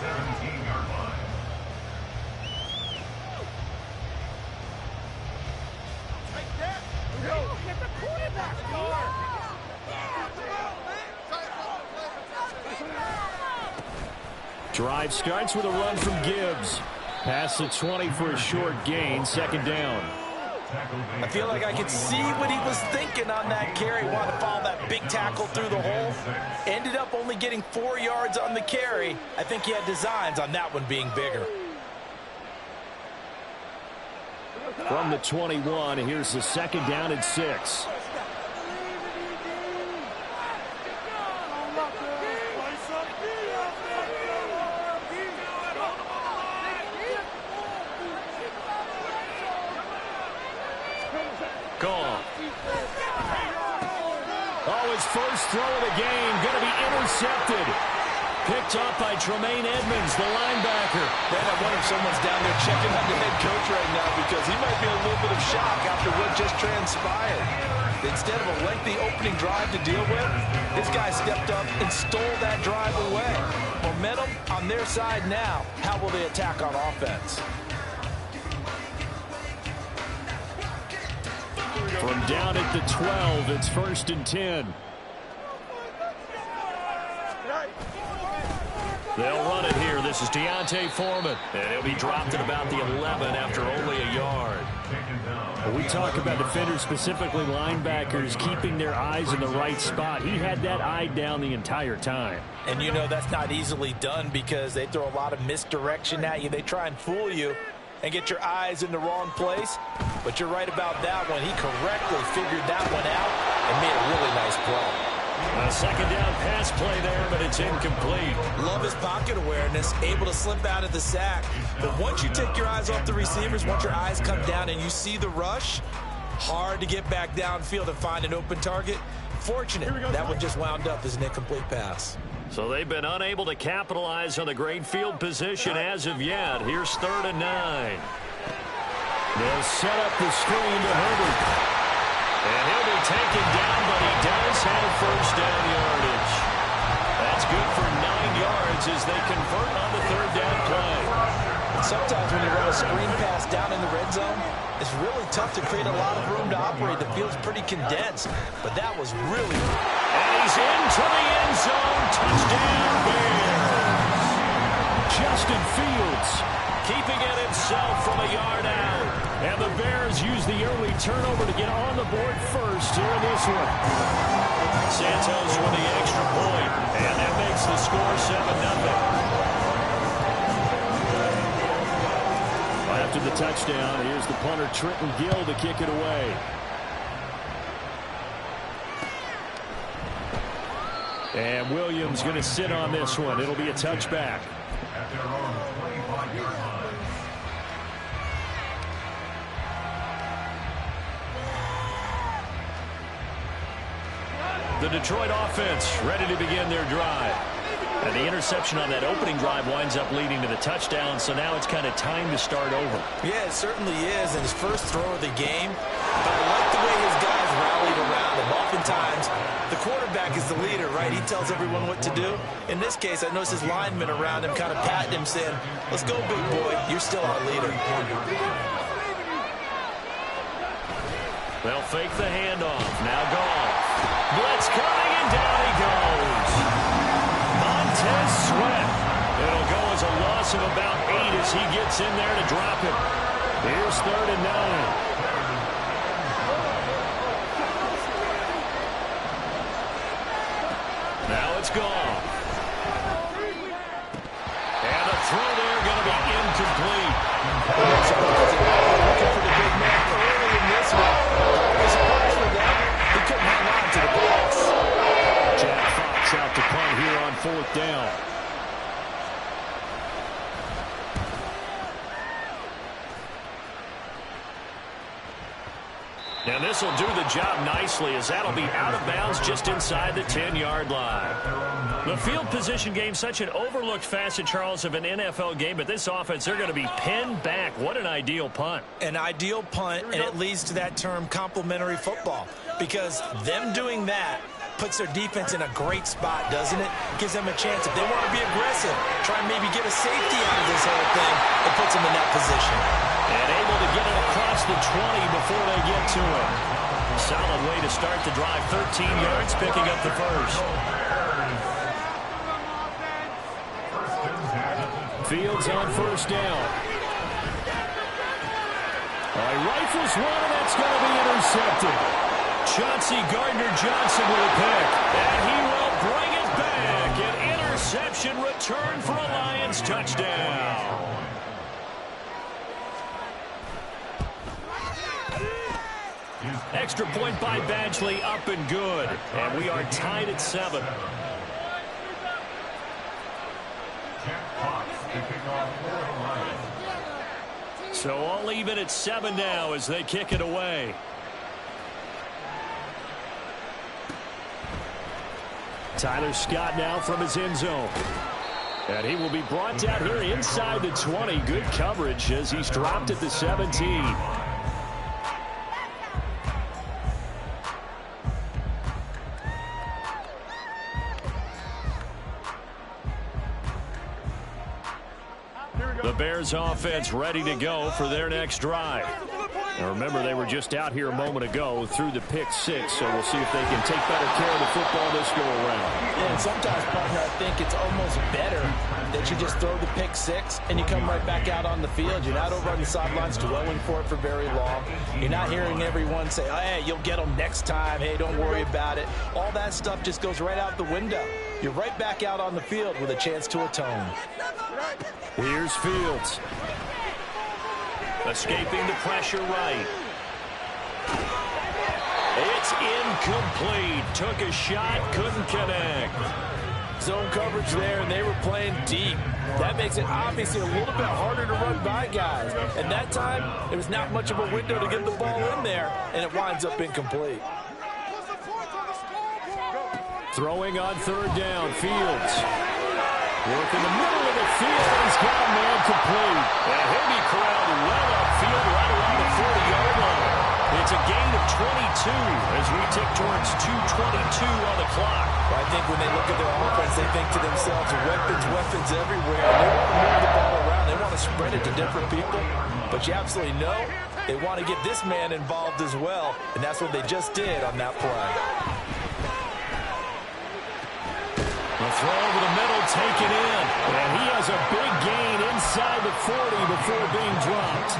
17-yard line. Get the quarterback. Drive starts with a run from Gibbs. Past the 20 for a short gain, second down. I feel like I could see what he was thinking on that carry. Wanted to follow that big tackle through the hole. Ended up only getting 4 yards on the carry. I think he had designs on that one being bigger. From the 21, here's the second down and 6. His first throw of the game going to be intercepted. Picked up by Tremaine Edmonds, the linebacker. Man, I wonder if someone's down there checking on the head coach right now because he might be in a little bit of shock after what just transpired. Instead of a lengthy opening drive to deal with, this guy stepped up and stole that drive away. Momentum on their side now. How will they attack on offense? From down at the 12, it's 1st and 10. They'll run it here. This is Deontay Foreman. And he'll be dropped at about the 11 after only a yard. When we talk about defenders, specifically linebackers, keeping their eyes in the right spot. He had that eye down the entire time. And you know that's not easily done because they throw a lot of misdirection at you. They try and fool you and get your eyes in the wrong place. But you're right about that one. He correctly figured that one out and made a really nice play. A second down pass play there, but it's incomplete. Love his pocket awareness, able to slip out of the sack. But once you take your eyes off the receivers, once your eyes come down and you see the rush, hard to get back downfield and find an open target. Fortunate, that one just wound up as an incomplete pass. So they've been unable to capitalize on the great field position as of yet. Here's 3rd and 9. They'll set up the screen to Herbert. And he'll be taken down, but he does have first down yardage. That's good for 9 yards as they convert on the 3rd down play. Sometimes when you run a screen pass down in the red zone, it's really tough to create a lot of room to operate. The field's pretty condensed, but that was really good. And he's into the end zone. Touchdown, Bears. Justin Fields keeping it himself from a yard out. And the Bears use the early turnover to get on the board first here in this one. Santos with the extra point, and that makes the score 7-0. After the touchdown, here's the punter Trenton Gill to kick it away. And Williams going to sit on this one. It'll be a touchback. At their own 25-yard line. The Detroit offense ready to begin their drive. And the interception on that opening drive winds up leading to the touchdown, so now it's kind of time to start over. Yeah, it certainly is, and his first throw of the game. But I like the way his guys rallied around him. Oftentimes, the quarterback is the leader, right? He tells everyone what to do. In this case, I noticed his linemen around him kind of patting him, saying, "Let's go, big boy. You're still our leader." They'll fake the handoff. Now Goff. Blitz coming, and down he goes. Montez Sweat. It'll go as a loss of about 8 as he gets in there to drop it. Here's 3rd and 9. Now it's Goff. And the throw there going to be incomplete. Looking for the big man early in this one. The surprise for them, he couldn't hang on to the pass. Jack Fox out to punt here on 4th down. And this will do the job nicely as that'll be out of bounds just inside the 10-yard line. The field position game, such an overlooked facet, Charles, of an NFL game, but this offense, they're going to be pinned back. What an ideal punt. An ideal punt, and it leads to that term complementary football, because them doing that puts their defense in a great spot, doesn't it? Gives them a chance. If they want to be aggressive, try and maybe get a safety out of this whole thing, it puts them in that position. And able to get it across the 20 before they get to it. Solid way to start the drive. 13 yards, picking up the first. Fields on first down. He rifles one, and that's going to be intercepted. Chauncey Gardner-Johnson with a pick. And he will bring it back. An interception return for a Lions touchdown. Extra point by Badgley, up and good. And we are tied at 7. So all even at 7 now as they kick it away. Tyler Scott now from his end zone. And he will be brought down here inside the 20. Good coverage as he's dropped at the 17. The Bears offense ready to go for their next drive. Now remember, they were just out here a moment ago through the pick 6, so we'll see if they can take better care of the football this go around. Yeah, and sometimes, partner, I think it's almost better that you just throw the pick 6 and you come right back out on the field. You're not over on the sidelines dwelling for it for very long. You're not hearing everyone say, oh, hey, you'll get them next time. Hey, don't worry about it. All that stuff just goes right out the window. You're right back out on the field with a chance to atone. Here's Fields. Escaping the pressure right. It's incomplete. Took a shot, couldn't connect. Zone coverage there, and they were playing deep. That makes it obviously a little bit harder to run by guys. And that time, there was not much of a window to get the ball in there, and it winds up incomplete. Throwing on third down, Fields. Work in the middle of the field. He's got a man complete. And he'll be corralled well upfield right around the 40-yard line. It's a gain of 22 as we tick towards 2:22 on the clock. Well, I think when they look at their offense, they think to themselves, weapons everywhere. They want to move the ball around. They want to spread it to different people. But you absolutely know they want to get this man involved as well. And that's what they just did on that play. The throw over the middle, taken in. And he has a big gain inside the 40 before being dropped.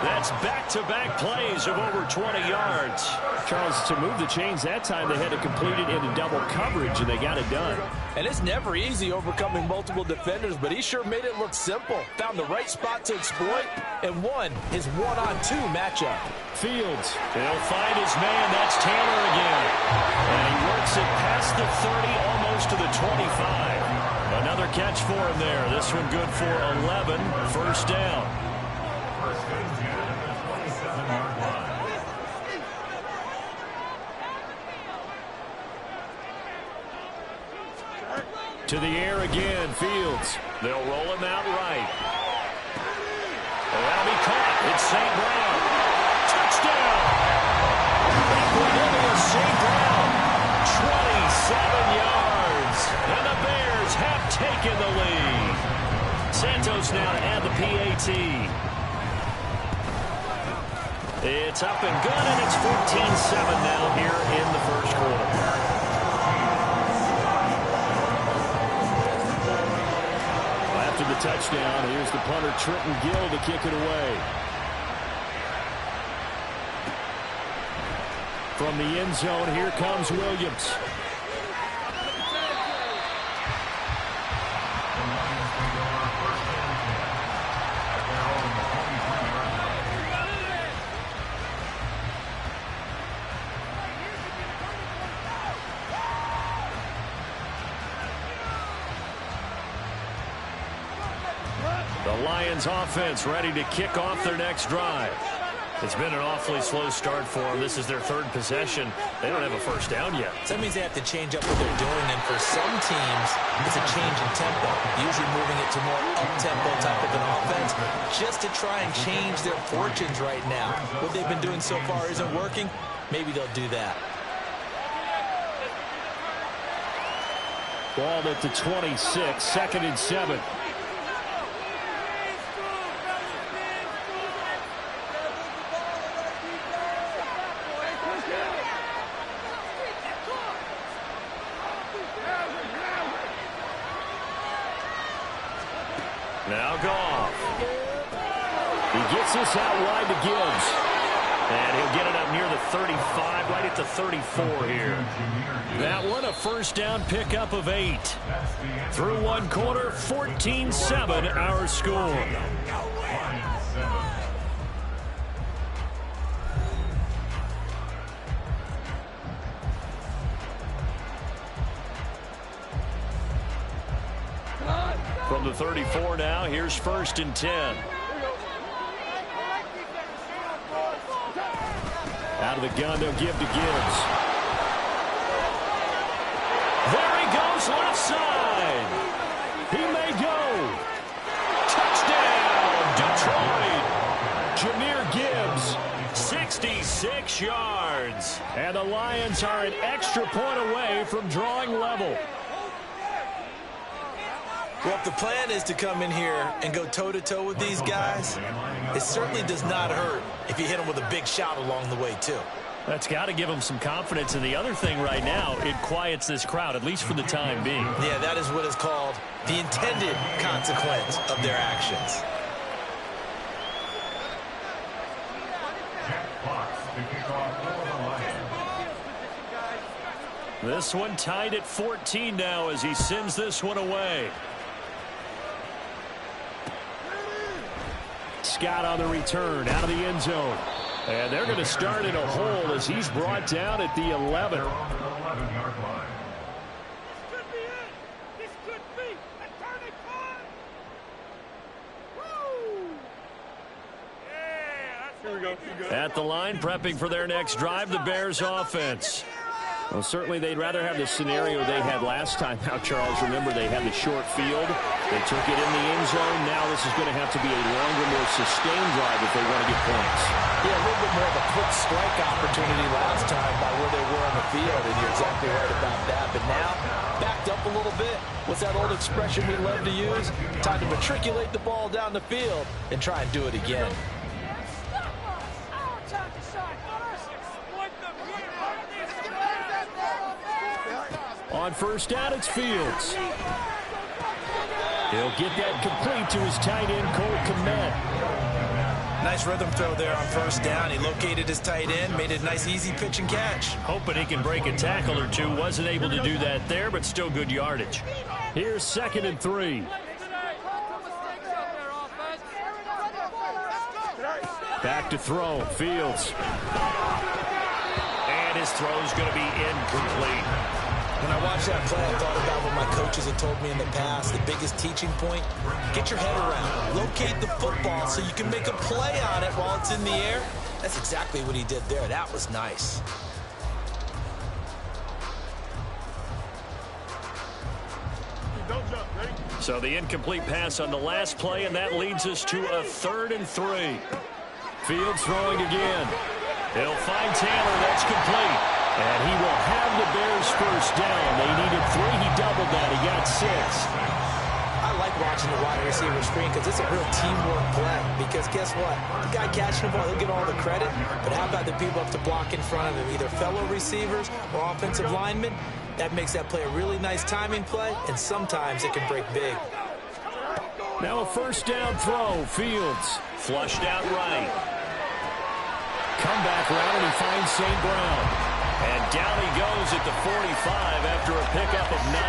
That's back-to-back plays of over 20 yards. Charles, to move the chains that time, they had to complete it into double coverage, and they got it done. And it's never easy overcoming multiple defenders, but he sure made it look simple. Found the right spot to exploit and won his one-on-two matchup. Fields, he'll find his man. That's Tanner again. And he works it past the 30, almost to the 25. Another catch for him there. This one good for 11. First down. To the air again, Fields. They'll roll him out right. And that'll be caught. It's St. Brown. Touchdown! That one into a St. Brown. 27 yards. And the Bears have taken the lead. Santos now to add the PAT. It's up and good, and it's 14-7 now here in the first quarter. After the touchdown, here's the punter, Trenton Gill, to kick it away. From the end zone, here comes Williams. The Lions offense ready to kick off their next drive. It's been an awfully slow start for them. This is their third possession. They don't have a first down yet. So that means they have to change up what they're doing, and for some teams, it's a change in tempo, usually moving it to more up-tempo type of an offense, just to try and change their fortunes right now. What they've been doing so far isn't working. Maybe they'll do that. Ball at the 26, 2nd and 7. Now Goff. He gets this out wide to Gibbs. And he'll get it up near the 35, right at the 34 here. That one, a first down pickup of 8. Through one quarter, 14-7 our score. From the 34 now, here's 1st and 10. Out of the gun, they'll give to Gibbs. There he goes, left side. He may go. Touchdown, Detroit. Jahmyr Gibbs, 66 yards. And the Lions are an extra point away from drawing level. Well, if the plan is to come in here and go toe-to-toe with these guys, it certainly does not hurt if you hit them with a big shot along the way, too. That's got to give them some confidence. And the other thing right now, it quiets this crowd, at least for the time being. Yeah, that is what is called the intended consequence of their actions. This one tied at 14 now as he sends this one away. Scott on the return out of the end zone. And they're going to start in a hole as he's brought down at the 11. At the line, prepping for their next drive, the Bears offense. Well, certainly they'd rather have the scenario they had last time out, Charles. Remember, they had the short field. They took it in the end zone. Now this is going to have to be a longer, more sustained drive if they want to get points. Yeah, a little bit more of a quick strike opportunity last time by where they were on the field, and you're exactly right about that. But now, backed up a little bit. What's that old expression we love to use? Time to matriculate the ball down the field and try and do it again. On first down, it's Fields. He'll get that complete to his tight end, Cole Kmet. Nice rhythm throw there on first down. He located his tight end, made it a nice, easy pitch and catch. Hoping he can break a tackle or two. Wasn't able to do that there, but still good yardage. Here's 2nd and 3. Back to throw. Fields. And his throw's going to be incomplete. When I watched that play, I thought about what my coaches had told me in the past. The biggest teaching point, get your head around. Locate the football so you can make a play on it while it's in the air. That's exactly what he did there. That was nice. So the incomplete pass on the last play, and that leads us to a 3rd and 3. Fields throwing again. He'll find Taylor. That's complete. And he will have the Bears first down. They needed 3. He doubled that. He got 6. I like watching the wide receiver screen because it's a real teamwork play. Because guess what? The guy catching the ball, he'll get all the credit. But how about the people up to block in front of him? Either fellow receivers or offensive linemen. That makes that play a really nice timing play. And sometimes it can break big. Now a first down throw. Fields flushed out right. Comeback route, and he finds St. Brown. And down he goes at the 45 after a pickup of 9.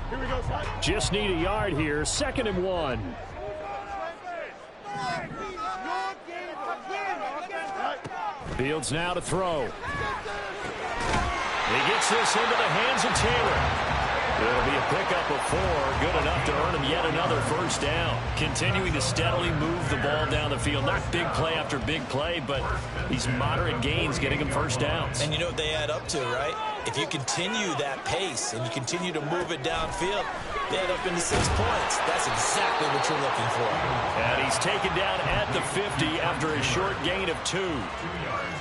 Here we go, son. Just need a yard here. 2nd and 1. Fields now to throw. He gets this into the hands of Taylor. It'll be a pickup of 4, good enough to earn him yet another first down. Continuing to steadily move the ball down the field. Not big play after big play, but these moderate gains getting him first downs. And you know what they add up to, right? If you continue that pace and you continue to move it downfield, They add up into 6 points. That's exactly what you're looking for. And he's taken down at the 50 after a short gain of 2.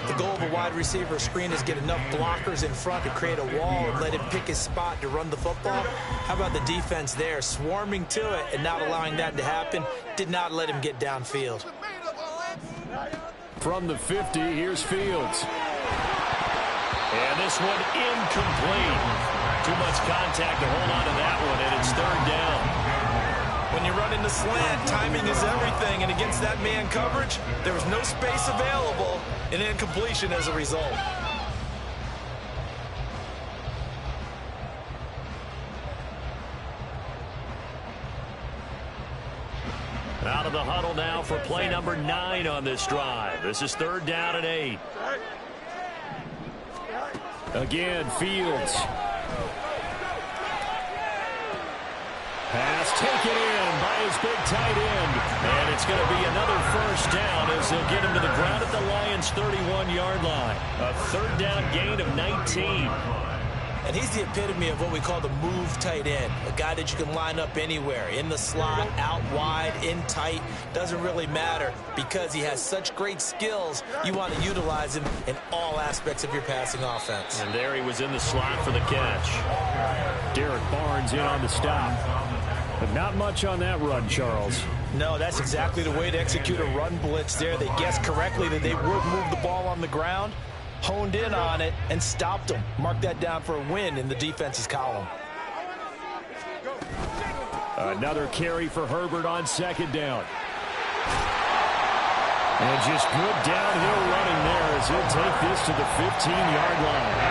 The goal of a wide receiver screen is get enough blockers in front to create a wall and let him pick his spot to run the football. How about the defense there, swarming to it and not allowing that to happen? Did not let him get downfield. From the 50, here's Fields. And this one incomplete. Too much contact to hold on to that one, and it's 3rd down. When you run into slant, timing is everything, and against that man coverage, there was no space available, and incompletion as a result. Out of the huddle now for play number 9 on this drive. This is 3rd down and 8. Again, Fields. Pass taken in by his big tight end. And it's going to be another 1st down as they'll get him to the ground at the Lions' 31-yard line. A 3rd down gain of 19. And he's the epitome of what we call the move tight end, a guy that you can line up anywhere, in the slot, out wide, in tight, doesn't really matter because he has such great skills. You want to utilize him in all aspects of your passing offense. And there he was in the slot for the catch. Derek Barnes in on the stop. But not much on that run, Charles. No, that's exactly the way to execute a run blitz there. They guessed correctly that they would move the ball on the ground, honed in on it, and stopped them. Mark that down for a win in the defense's column. Another carry for Herbert on 2nd down. And just good downhill running there as he'll take this to the 15-yard line.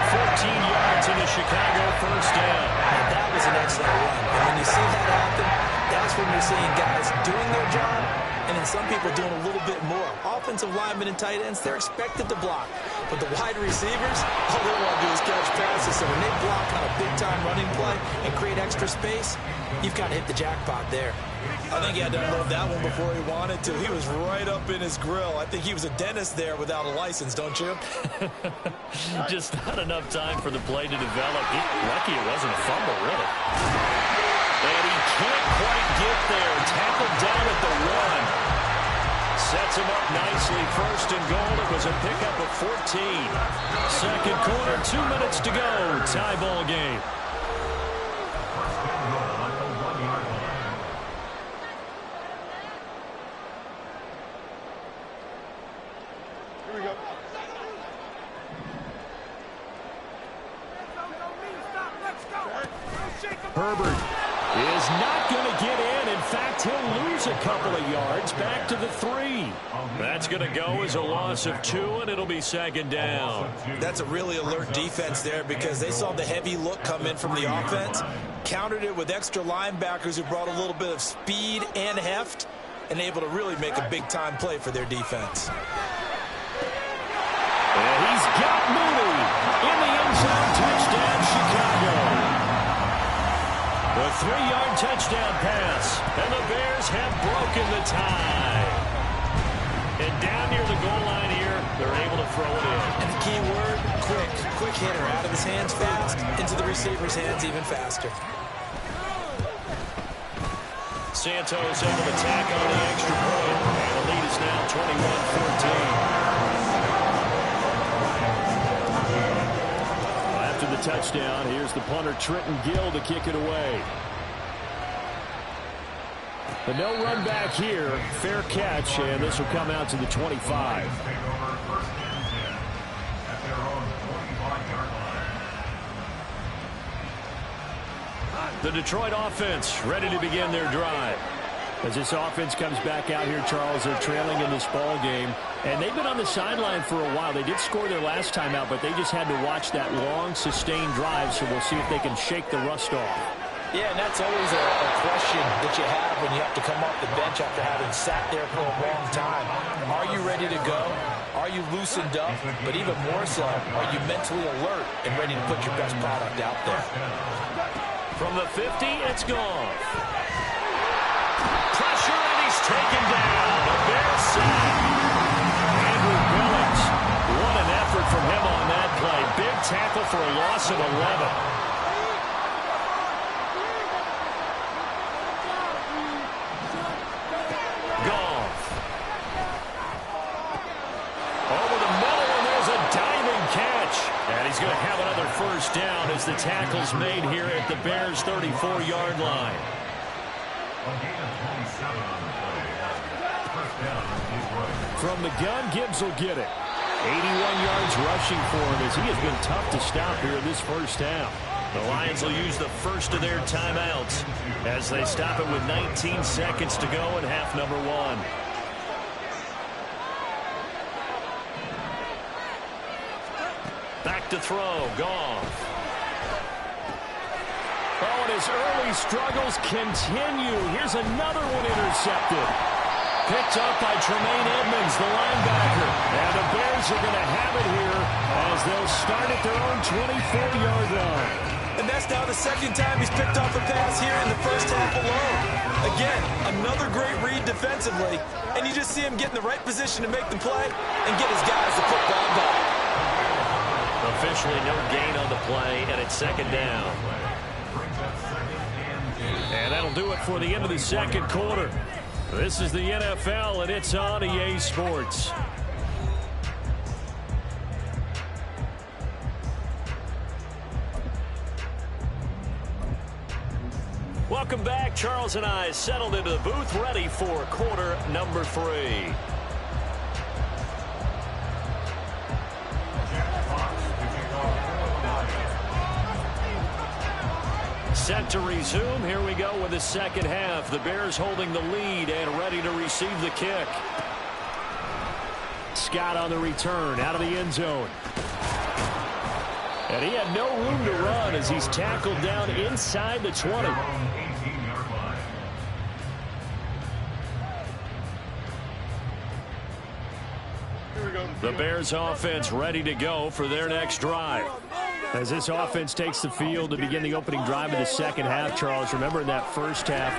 14 yards in a Chicago 1st down. And that was an excellent run. And when you see that happen, that's when you're seeing guys doing their job and then some people doing a little bit more. Offensive linemen and tight ends, they're expected to block. But the wide receivers, all they want to do is catch passes. So when they block on a big-time running play and create extra space, you've got to hit the jackpot there. I think he had to unload that one before he wanted to. He was right up in his grill. I think he was a dentist there without a license, don't you? Just not enough time for the play to develop. Lucky it wasn't a fumble, really. And he can't quite get there. Tackled down at the 1. Sets him up nicely. 1st and goal. It was a pickup of 14. 2nd quarter, 2 minutes to go. Tie ball game. Herbert is not going to get in. In fact, he'll lose a couple of yards back to the 3. That's going to go as a loss of 2, and it'll be 2nd down. That's a really alert defense there because they saw the heavy look come in from the offense, countered it with extra linebackers who brought a little bit of speed and heft, and able to really make a big-time play for their defense. And he's got Mooney in the end zone. Touchdown, Chicago. A 3-yard touchdown pass, and the Bears have broken the tie. And down near the goal line here, they're able to throw it in. And the key word, quick. Quick hitter, out of his hands fast, into the receiver's hands even faster. Santos able to tack on the extra point, and the lead is now 21-14. After the touchdown, here's the punter Trenton Gill to kick it away. But no run back here. Fair catch, and this will come out to the 25. The Detroit offense ready to begin their drive. As this offense comes back out here, Charles, they're trailing in this ball game. And they've been on the sideline for a while. They did score their last time out, but they just had to watch that long, sustained drive, so we'll see if they can shake the rust off. Yeah, and that's always a question that you have when you have to come off the bench after having sat there for a long time. Are you ready to go? Are you loosened up? But even more so, are you mentally alert and ready to put your best product out there? From the 50, it's gone. Pressure, and he's taken down. The Bears sack. Andrew Billings. What an effort from him on that play. Big tackle for a loss of 11. first down as the tackle's made here at the Bears' 34-yard line. A gain of 27 on the play. First down on Detroit. From the gun, Gibbs will get it. 81 yards rushing for him as he has been tough to stop here in this first half. The Lions will use the first of their timeouts as they stop it with 19 seconds to go in half number 1. Back to throw, Goff. Oh, and his early struggles continue. Here's another one intercepted. Picked up by Tremaine Edmonds, the linebacker. And the Bears are going to have it here as they'll start at their own 24-yard line. And that's now the second time he's picked off a pass here in the first half alone. Again, another great read defensively. And you just see him get in the right position to make the play and get his guys the football back. Officially no gain on the play, and it's second down. And that'll do it for the end of the second quarter. This is the NFL, and it's on EA Sports. Welcome back. Charles and I settled into the booth, ready for quarter number 3. Set to resume. Here we go with the second half. The Bears holding the lead and ready to receive the kick. Scott on the return out of the end zone. And he had no room to run as he's tackled down inside the 20. The Bears offense ready to go for their next drive. As this offense takes the field to begin the opening drive of the second half, Charles, remember in that first half,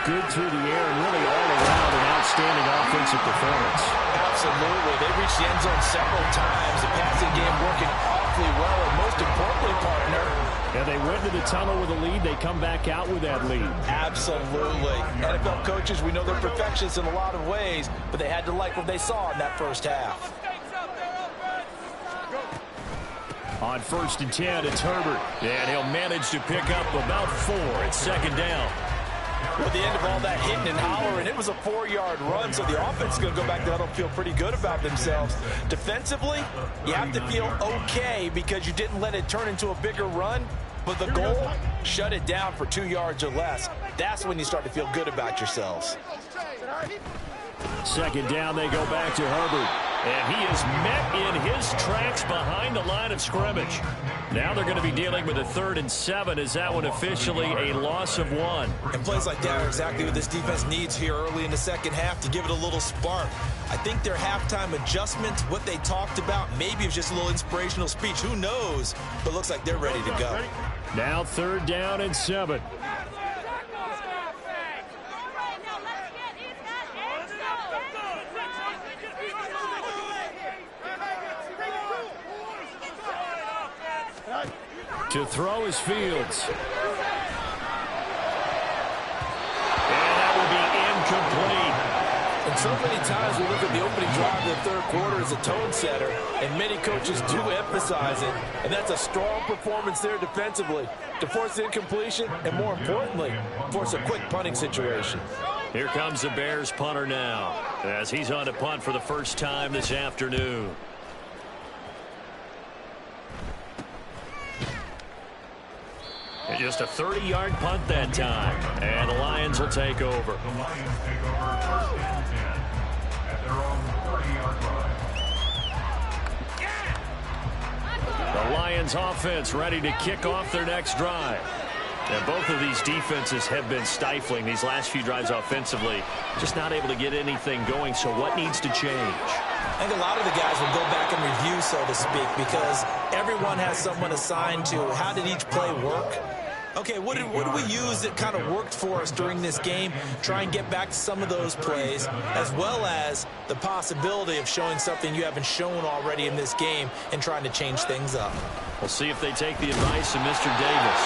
good through the air and really all around an outstanding offensive performance. Absolutely. They reached the end zone several times. The passing game working awfully well, and most importantly, partner. Yeah, they went to the tunnel with a lead. They come back out with that lead. Absolutely. NFL coaches, we know they're perfectionists in a lot of ways, but they had to like what they saw in that first half. On 1st and 10, it's Herbert. And he'll manage to pick up about 4. It's second down. With the end of all that hitting and hollering, it was a 4-yard run, so the offense is going to go back there and feel pretty good about themselves. Defensively, you have to feel okay because you didn't let it turn into a bigger run, but the goal, shut it down for 2 yards or less. That's when you start to feel good about yourselves. Second down, they go back to Herbert. And he is met in his tracks behind the line of scrimmage. Now they're going to be dealing with a 3rd and 7. Is that one officially a loss of 1? And plays like that are exactly what this defense needs here early in the second half to give it a little spark. I think their halftime adjustment, what they talked about, maybe it was just a little inspirational speech. Who knows? But looks like they're ready to go. Now 3rd down and 7. To throw is Fields. And that will be incomplete. And so many times we look at the opening drive of the third quarter as a tone setter, and many coaches do emphasize it. And that's a strong performance there defensively to force incompletion and, more importantly, force a quick punting situation. Here comes the Bears punter now as he's on to punt for the first time this afternoon. Just a 30-yard punt that time. And the Lions will take over. The Lions take over 1st and 10 at their own 30-yard line. The Lions offense ready to kick off their next drive. And both of these defenses have been stifling these last few drives offensively. Just not able to get anything going. So what needs to change? I think a lot of the guys will go back and review, so to speak, because everyone has someone assigned to how did each play work. Okay, what did we use that kind of worked for us during this game? Try and get back to some of those plays, as well as the possibility of showing something you haven't shown already in this game and trying to change things up. We'll see if they take the advice of Mr. Davis.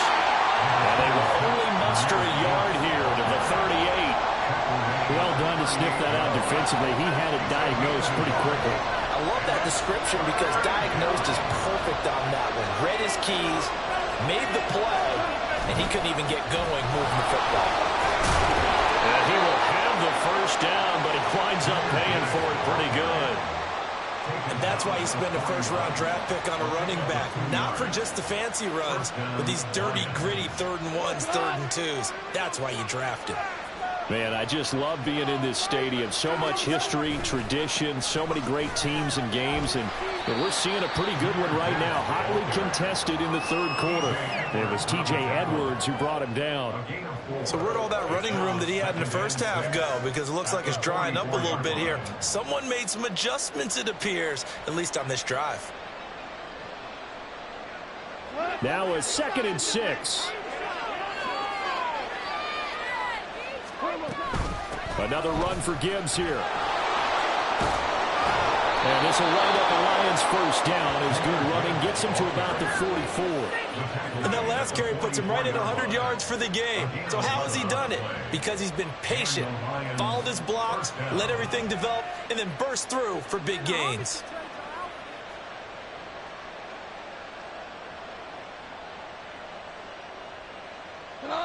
And they will only muster a yard here to the 38. Well done to sniff that out defensively. He had it diagnosed pretty quickly. I love that description because diagnosed is perfect on that one. Read his keys, made the play, and he couldn't even get going moving the football. And he will have the first down, but he winds up paying for it pretty good. And that's why you spend a first-round draft pick on a running back. Not for just the fancy runs, but these dirty, gritty 3rd and 1s, 3rd and 2s. That's why you draft him. Man, I just love being in this stadium. So much history, tradition, so many great teams and games, and we're seeing a pretty good one right now. Hotly contested in the 3rd quarter. It was T.J. Edwards who brought him down. So where'd all that running room that he had in the first half go? Because it looks like it's drying up a little bit here. Someone made some adjustments, it appears, at least on this drive. Now a 2nd and 6. Another run for Gibbs here. And this will wind up the Lions' first down as good running gets him to about the 44. And that last carry puts him right at 100 yards for the game. So how has he done it? Because he's been patient, followed his blocks, let everything develop, and then burst through for big gains.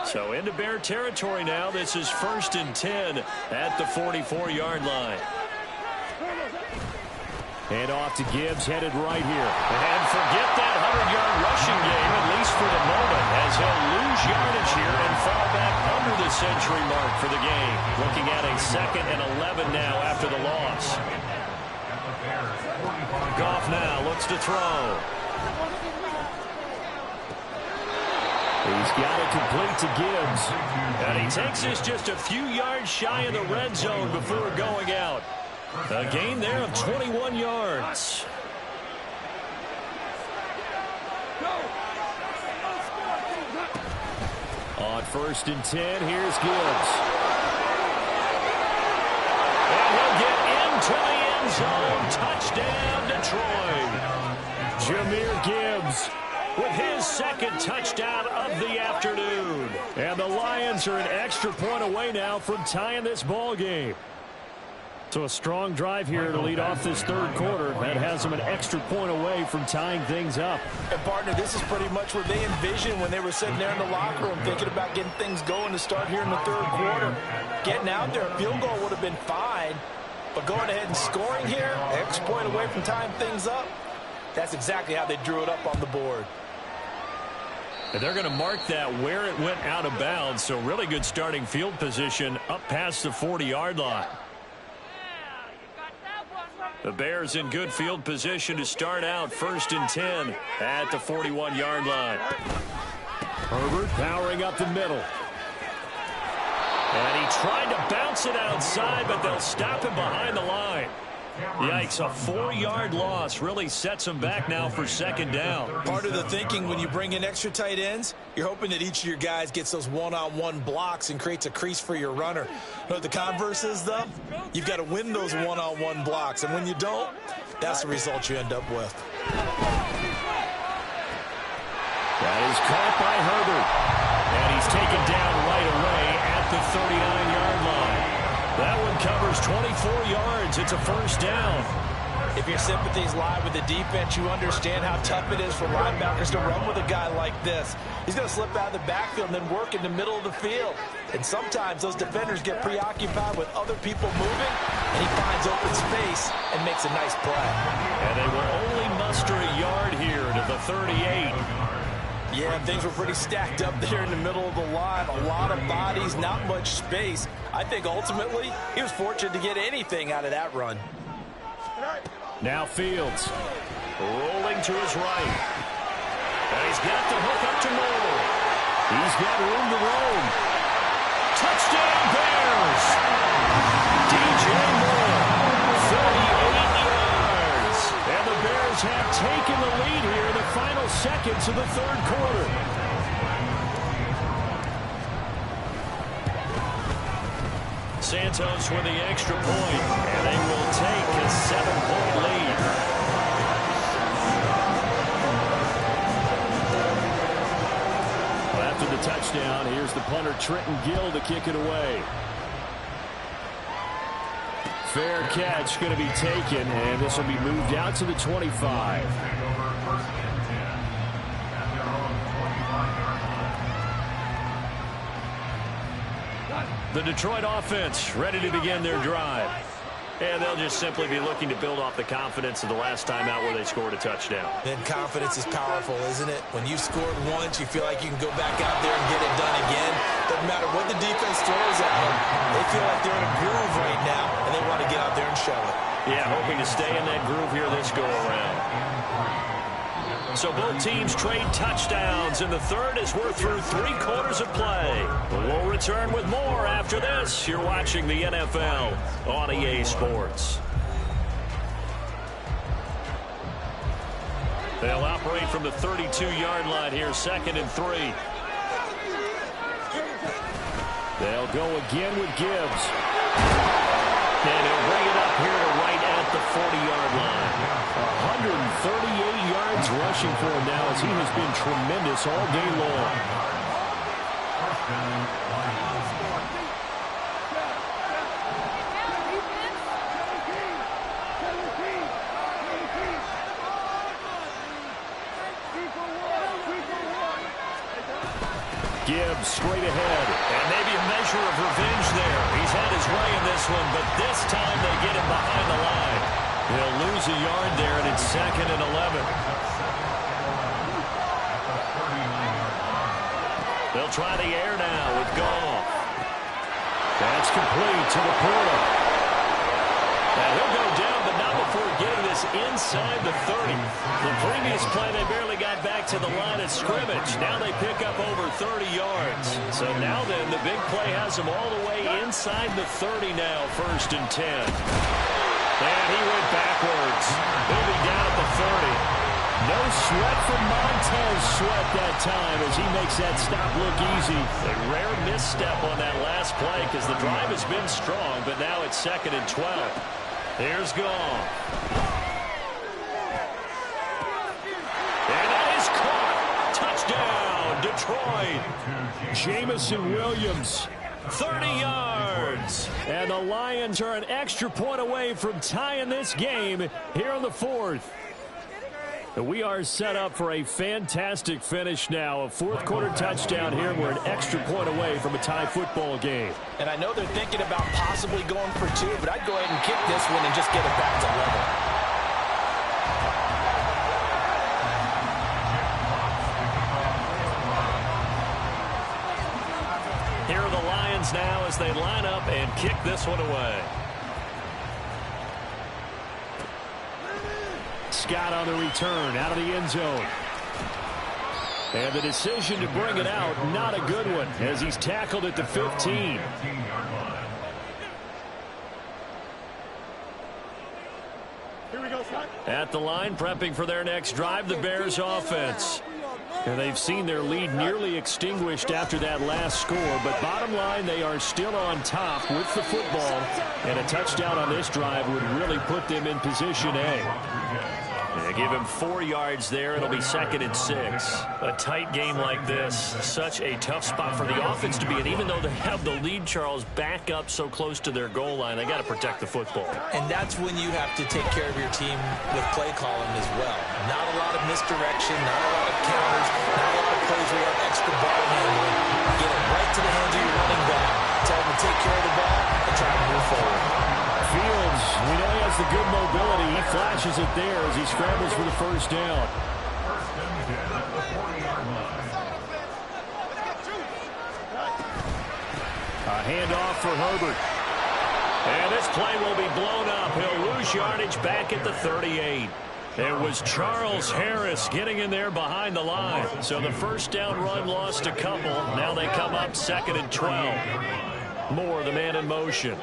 So into Bear territory now. This is 1st and 10 at the 44-yard line. And off to Gibbs, headed right here. And forget that 100-yard rushing game, at least for the moment, as he'll lose yardage here and fall back under the century mark for the game. Looking at a 2nd and 11 now after the loss. Goff now looks to throw. He's got it complete to Gibbs. And he takes this just a few yards shy of the red zone before going out. A gain there of 21 yards. On 1st and 10, here's Gibbs. And he'll get into the end zone. Touchdown, Detroit. Jahmyr Gibbs with his 2nd touchdown of the afternoon. And the Lions are an extra point away now from tying this ball game. So a strong drive here to lead off this 3rd quarter. That has them an extra point away from tying things up. And, partner, this is pretty much what they envisioned when they were sitting there in the locker room thinking about getting things going to start here in the 3rd quarter. Getting out there, a field goal would have been fine. But going ahead and scoring here, extra point away from tying things up, that's exactly how they drew it up on the board. And they're going to mark that where it went out of bounds. So really good starting field position up past the 40-yard line. The Bears in good field position to start out 1st and 10 at the 41-yard line. Herbert powering up the middle. And he tried to bounce it outside, but they'll stop him behind the line. Yikes, a 4-yard loss really sets them back now for 2nd down. Part of the thinking when you bring in extra tight ends, you're hoping that each of your guys gets those one-on-one blocks and creates a crease for your runner. You know what the converse is, though? You've got to win those one-on-one blocks, and when you don't, that's the result you end up with. That is caught by Herbert. And he's taken down right away at the 39-yard line. That one covers 24 yards. It's a 1st down. If your sympathies lie with the defense, you understand how tough it is for linebackers to run with a guy like this. He's going to slip out of the backfield and then work in the middle of the field. And sometimes those defenders get preoccupied with other people moving, and he finds open space and makes a nice play. And they will only muster a yard here to the 38. Yeah, things were pretty stacked up there in the middle of the line. A lot of bodies, not much space. I think ultimately he was fortunate to get anything out of that run. Now Fields rolling to his right. And he's got the hook up to Moore. He's got room to roam. Touchdown Bears! DJ Moore, 38 yards. And the Bears have taken the lead here in the final seconds of the 3rd quarter. Santos with the extra point, and they will take a 7-point lead. Well, after the touchdown, here's the punter Trenton Gill to kick it away. Fair catch going to be taken, and this will be moved out to the 25. The Detroit offense ready to begin their drive. And they'll just simply be looking to build off the confidence of the last time out where they scored a touchdown. And confidence is powerful, isn't it? When you've scored once, you feel like you can go back out there and get it done again. Doesn't matter what the defense throws at them. They feel like they're in a groove right now, and they want to get out there and show it. Yeah, hoping to stay in that groove here this go-around. So both teams trade touchdowns in the third as we're through 3 quarters of play. We'll return with more after this. You're watching the NFL on EA Sports. They'll operate from the 32-yard line here, 2nd and 3. They'll go again with Gibbs. And he'll bring it up here to right at the 40-yard line. 138 yards rushing for him now as he has been tremendous all day long. First down, Lions. Gibbs straight ahead. And maybe a measure of revenge there. He's had his way in this one, but this time they get him behind the line. He'll lose a yard there, and it's 2nd and 11. They'll try the air now with Goff. That's complete to the Porter. And he'll go down, but not before getting this inside the 30. The previous play, they barely got back to the line of scrimmage. Now they pick up over 30 yards. So now then, the big play has them all the way inside the 30 now, 1st and 10. And he went backwards. He'll be down at the 30. No sweat from Montez Sweat that time as he makes that stop look easy. A rare misstep on that last play because the drive has been strong, but now it's 2nd and 12. Here's Goff. And that is caught. Touchdown, Detroit. Jamison Williams. 30 yards. And the Lions are an extra point away from tying this game here in the 4th. We are set up for a fantastic finish now. A 4th quarter touchdown here. We're an extra point away from a tie football game. And I know they're thinking about possibly going for 2, but I'd go ahead and kick this one and just get it back to level. Here are the Lions now as they line up and kick this one away. Scott on the return out of the end zone. And the decision to bring it out, not a good one, as he's tackled at the 15. At the line, prepping for their next drive, the Bears offense. And they've seen their lead nearly extinguished after that last score. But bottom line, they are still on top with the football. And a touchdown on this drive would really put them in position A. They give him 4 yards there. It'll be 2nd and 6. A tight game like this, such a tough spot for the offense to be in. Even though they have the lead, Charles, back up so close to their goal line, they got to protect the football. And that's when you have to take care of your team with play calling as well. Not a lot of misdirection, not a lot of counters, not a lot of plays where you have extra ball handling. Get it right to the hands of your running back. Tell them to take care of the ball and try to move forward. Fields, we know he has the good mobility. He flashes it there as he scrambles for the first down. A handoff for Herbert. And this play will be blown up. He'll lose yardage back at the 38. It was Charles Harris getting in there behind the line. So the first down run lost a couple. Now they come up 2nd and 12. Moore, the man in motion.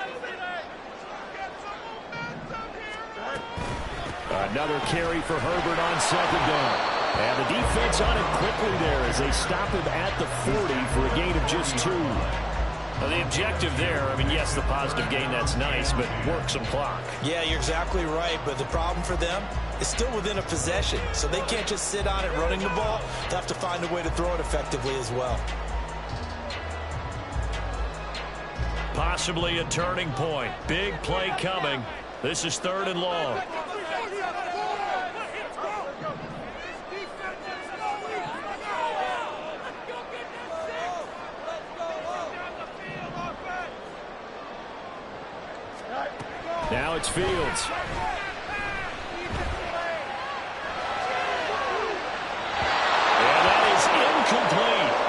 Another carry for Herbert on 2nd down. And the defense on it quickly there as they stop him at the 40 for a gain of just 2. Well, the objective there, I mean, yes, the positive gain, that's nice, but work some clock. Yeah, you're exactly right, but the problem for them is still within a possession, so they can't just sit on it running the ball. They have to find a way to throw it effectively as well. Possibly a turning point. Big play coming. This is 3rd and long. Now it's Fields. And that is incomplete.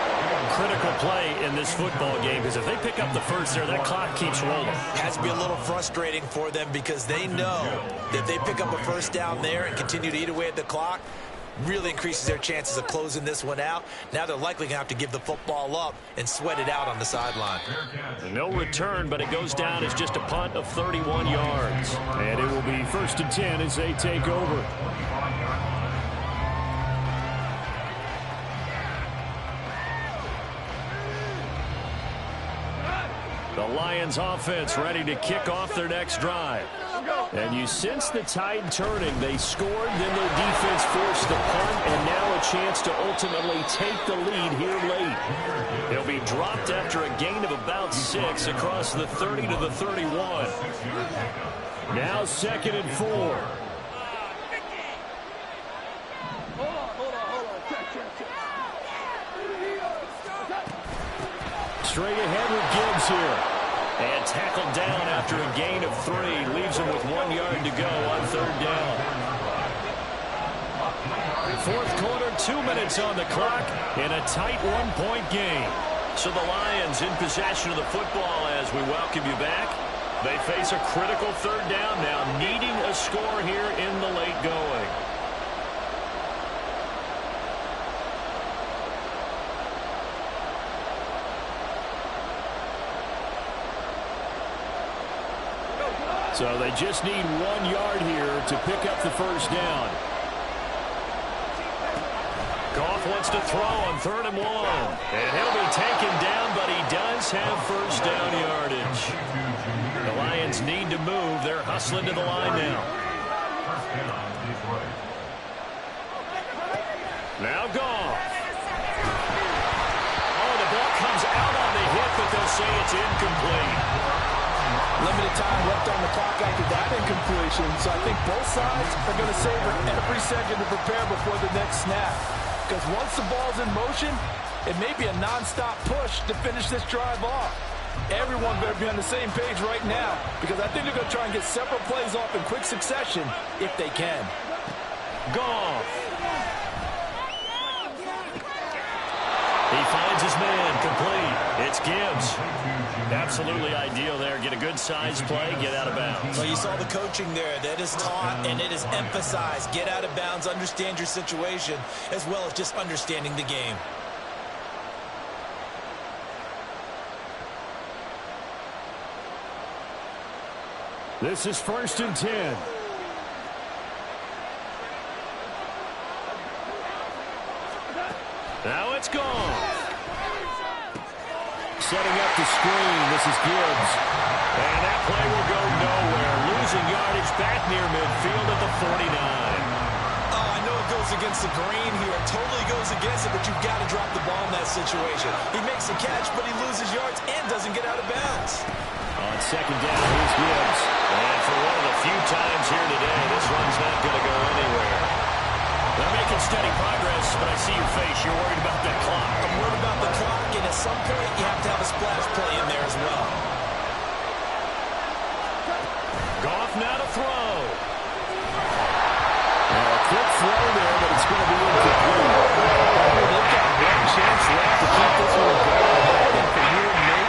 Critical play in this football game, because if they pick up the first there, that clock keeps rolling. Has to be a little frustrating for them because they know that if they pick up a first down there and continue to eat away at the clock, really increases their chances of closing this one out. Now they're likely going to have to give the football up and sweat it out on the sideline. No return, but it goes down as just a punt of 31 yards. And it will be 1st and 10 as they take over. The Lions offense ready to kick off their next drive. And you sense the tide turning. They scored, then their defense forced the punt, and now a chance to ultimately take the lead here late. They'll be dropped after a gain of about 6 across the 30 to the 31. Now 2nd and 4. Straight ahead with Gibbs here. And tackled down after a gain of 3. Leaves him with 1 yard to go on 3rd down. 4th quarter, 2 minutes on the clock, in a tight 1-point game. So the Lions in possession of the football as we welcome you back. They face a critical 3rd down now, needing a score here in the late going. So they just need 1 yard here to pick up the first down. Goff wants to throw on 3rd and 1. And he'll be taken down, but he does have first down yardage. The Lions need to move. They're hustling to the line now. Now Goff. Oh, the ball comes out on the hit, but they'll say it's incomplete. Limited time left on the clock after that incompletion, so I think both sides are going to savor every second to prepare before the next snap. Because once the ball's in motion, it may be a non-stop push to finish this drive off. Everyone better be on the same page right now, because I think they're going to try and get several plays off in quick succession if they can. Goff. He finds his man complete. It's Gibbs. Absolutely ideal there. Get a good size play, get out of bounds. Well, you saw the coaching there. That is taught and it is emphasized. Get out of bounds, understand your situation, as well as just understanding the game. This is 1st and 10. Now it's gone. Setting up the screen. This is Gibbs. And that play will go nowhere. Losing yardage back near midfield at the 49. Oh, I know it goes against the grain here. It totally goes against it, but you've got to drop the ball in that situation. He makes a catch, but he loses yards and doesn't get out of bounds. On 2nd down, here's Gibbs. And for one of the few times here today, this run's not going to go anywhere. They're making steady progress, but I see your face. You're worried about that clock. I'm worried about the clock, and at some point, you have to have a splash play in there as well. Goff now to throw. A quick throw there, but it's going to be incomplete. They've got one chance left to keep this one going. I think for you and me,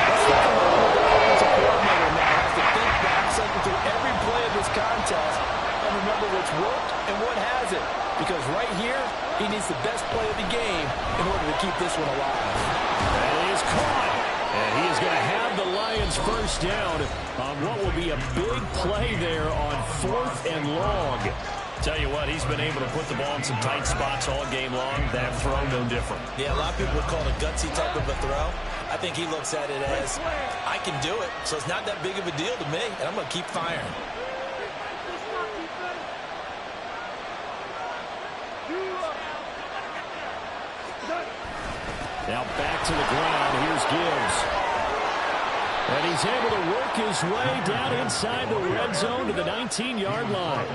let's look at what the offensive coordinator now has to think back, cycle through every play of this contest, and remember what's worked and what hasn't. Because right here, he needs the best play of the game in order to keep this one alive. And he is caught. And he is going to have the Lions first down on what will be a big play there on 4th and long. Tell you what, he's been able to put the ball in some tight spots all game long. That throw, no different. Yeah, a lot of people would call it a gutsy type of a throw. I think he looks at it as, I can do it, so it's not that big of a deal to me, and I'm going to keep firing. Now back to the ground. Here's Gibbs. And he's able to work his way down inside the red zone to the 19-yard line.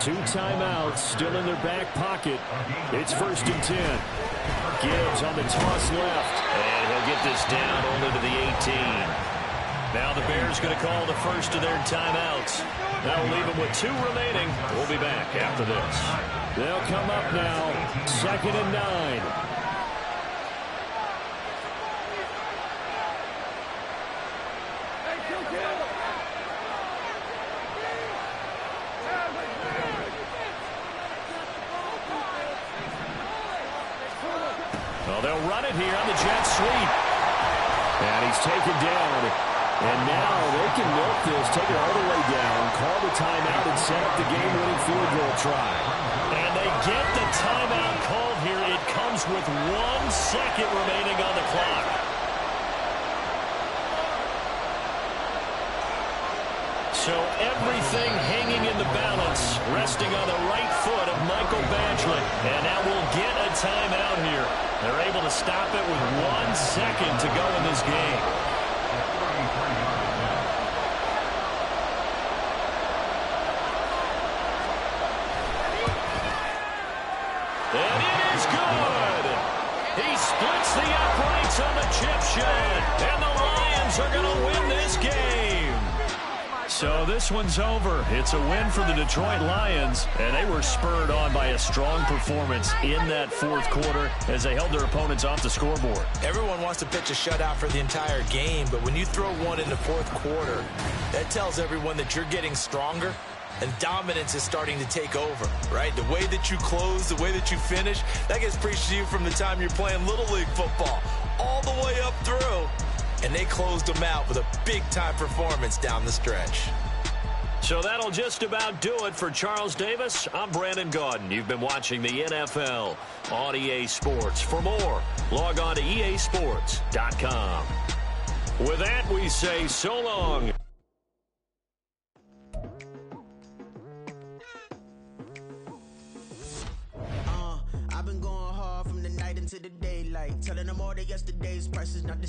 2 timeouts still in their back pocket. It's 1st and 10. Gibbs on the toss left. And he'll get this down only to the 18. Now the Bears going to call the first of their timeouts. That'll leave them with 2 remaining. We'll be back after this. They'll come up now. 2nd and 9. Well, they'll run it here on the jet sweep. And he's taken down. And now they can milk this, take it all the way down, call the timeout, and set up the game-winning field goal try. And they get the timeout called here. It comes with 1 second remaining on the clock. So everything hanging in the balance, resting on the right foot of Michael Badgley. And now we'll get a timeout here. They're able to stop it with 1 second to go in this game. And it is good. He splits the uprights on the chip shot. And the Lions are going to win this game. So this one's over. It's a win for the Detroit Lions, and they were spurred on by a strong performance in that 4th quarter as they held their opponents off the scoreboard. Everyone wants to pitch a shutout for the entire game, but when you throw one in the 4th quarter, that tells everyone that you're getting stronger and dominance is starting to take over, right? The way that you close, the way that you finish, that gets preached to you from the time you're playing Little League football all the way up through. And they closed them out with a big-time performance down the stretch. So that'll just about do it for Charles Davis. I'm Brandon Gaudin. You've been watching the NFL on EA Sports. For more, log on to easports.com. With that, we say so long. I've been going hard from the night into the daylight, telling them all that yesterday's price is not the